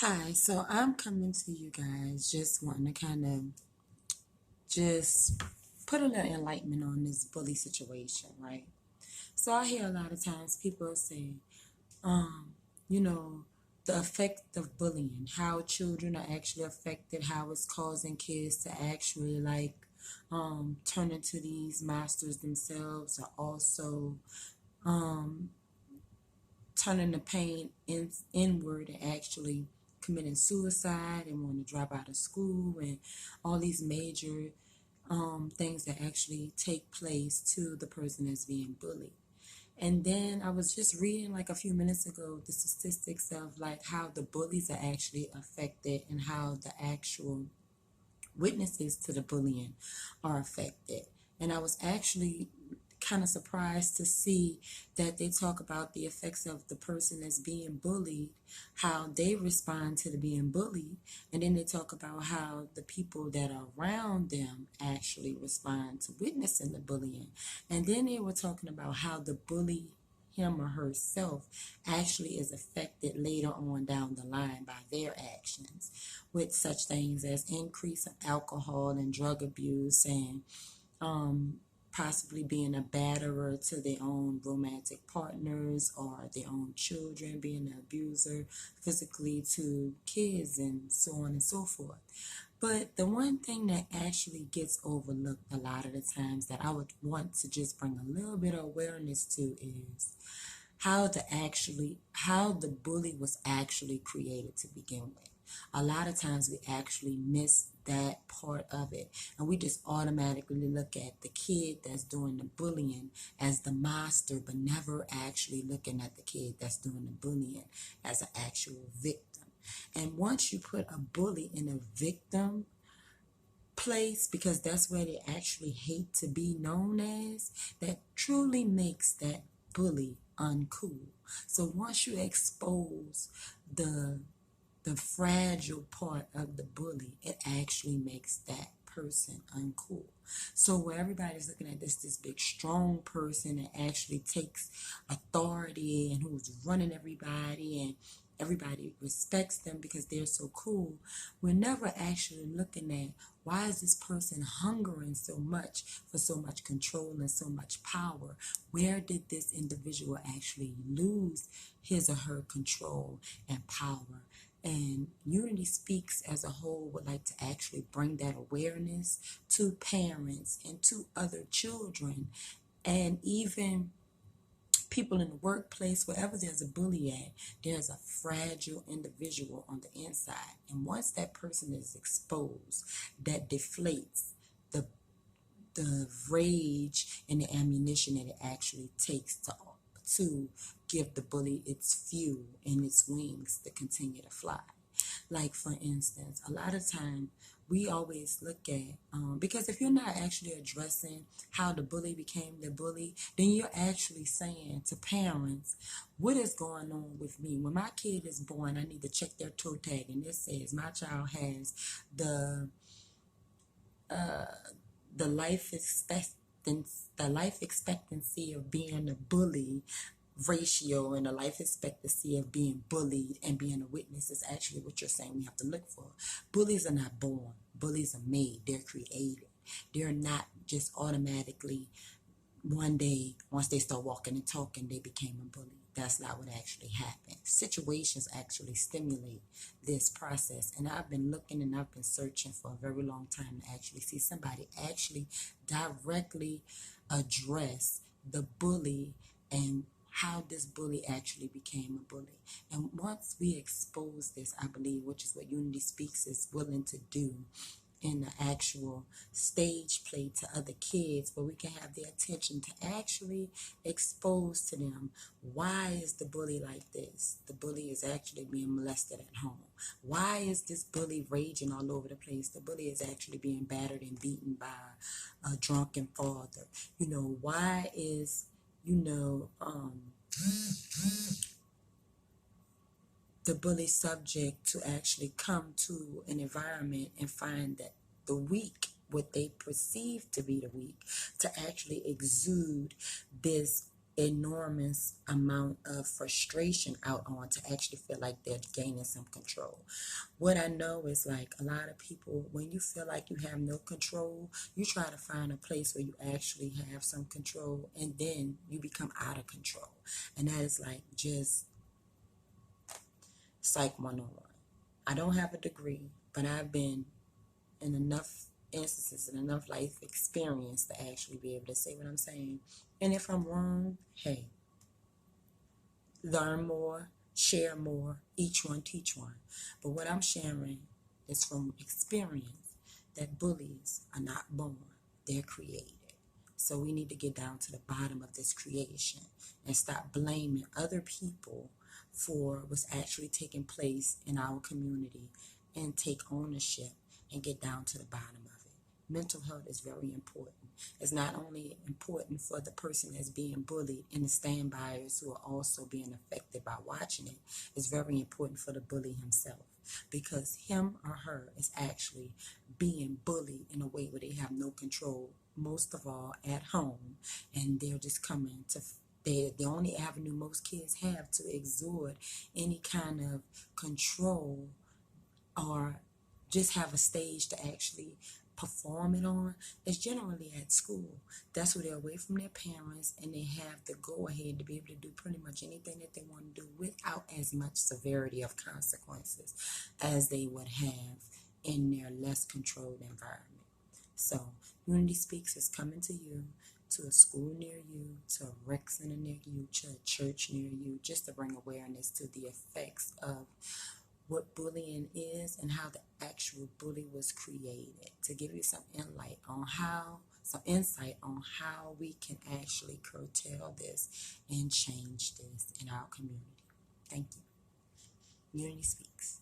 Hi, so I'm coming to you guys just wanting to kind of just put a little enlightenment on this bully situation, right? So I hear a lot of times people say, um, you know, the effect of bullying, how children are actually affected, how it's causing kids to actually turn into these monsters themselves, or also um, turning the pain inward and actually committing suicide and wanting to drop out of school and all these major things that actually take place to the person that's being bullied. And then I was just reading like a few minutes ago the statistics of like how the bullies are actually affected and how the actual witnesses to the bullying are affected. And I was actually kind of surprised to see that they talk about the effects of the person that's being bullied, how they respond to the being bullied, and then they talk about how the people that are around them actually respond to witnessing the bullying. And then they were talking about how the bully him or herself actually is affected later on down the line by their actions with such things as increase of alcohol and drug abuse and um, possibly being a batterer to their own romantic partners or their own children, being an abuser physically to kids and so on and so forth. But the one thing that actually gets overlooked a lot of the times that I would want to just bring a little bit of awareness to is how the bully was actually created to begin with. A lot of times we actually miss that part of it, and we just automatically look at the kid that's doing the bullying as the monster, but never actually looking at the kid that's doing the bullying as an actual victim. And once you put a bully in a victim place, because that's where they actually hate to be known as, that truly makes that bully uncool. So once you expose the the fragile part of the bully, it actually makes that person uncool. So where everybody's looking at this big strong person that actually takes authority and who's running everybody and everybody respects them because they're so cool, we're never actually looking at why is this person hungering so much for so much control and so much power. Where did this individual actually lose his or her control and power? And Unity Speaks as a whole would like to actually bring that awareness to parents and to other children and even people in the workplace. Wherever there's a bully at, there's a fragile individual on the inside. And once that person is exposed, that deflates the rage and the ammunition that it actually takes to give the bully its fuel and its wings to continue to fly. Like, for instance, a lot of time we always look at, because if you're not actually addressing how the bully became the bully, then you're actually saying to parents, what is going on with me? When my kid is born, I need to check their toe tag, and it says my child has the the life expectancy of being a bully ratio, and the life expectancy of being bullied and being a witness is actually what you're saying we have to look for. Bullies are not born. Bullies are made. They're created. They're not just automatically one day, once they start walking and talking, they became a bully. That's not what actually happened. Situations actually stimulate this process. And I've been looking and I've been searching for a very long time to actually see somebody actually directly address the bully and how this bully actually became a bully. And once we expose this, I believe, which is what Unity Speaks is willing to do, in the actual stage play to other kids, where we can have their attention to actually expose to them, why is the bully like this? The bully is actually being molested at home. Why is this bully raging all over the place? The bully is actually being battered and beaten by a drunken father. Why is, the bully subject to actually come to an environment and find that the weak, what they perceive to be the weak, to actually exude this enormous amount of frustration out on to actually feel like they're gaining some control. What I know is like a lot of people, when you feel like you have no control, you try to find a place where you actually have some control, and then you become out of control. And that is like just Psych 101. I don't have a degree, but I've been in enough instances and enough life experience to actually be able to say what I'm saying. And if I'm wrong, hey, learn more, share more, each one teach one. But what I'm sharing is from experience that bullies are not born, they're created. So we need to get down to the bottom of this creation and stop blaming other people for what's actually taking place in our community and take ownership and get down to the bottom of it. Mental health is very important. It's not only important for the person that's being bullied and the standbyers who are also being affected by watching it. It's very important for the bully himself, because him or her is actually being bullied in a way where they have no control, most of all at home, and they're just coming to the only avenue most kids have to exert any kind of control or just have a stage to actually perform it on is generally at school. That's where they're away from their parents and they have the go ahead to be able to do pretty much anything that they want to do without as much severity of consequences as they would have in their less controlled environment. So Unity Speaks is coming to you, to a school near you, to a rec center near you, to a church near you, just to bring awareness to the effects of what bullying is and how the actual bully was created, to give you some insight on how we can actually curtail this and change this in our community. Thank you. Unity Speaks.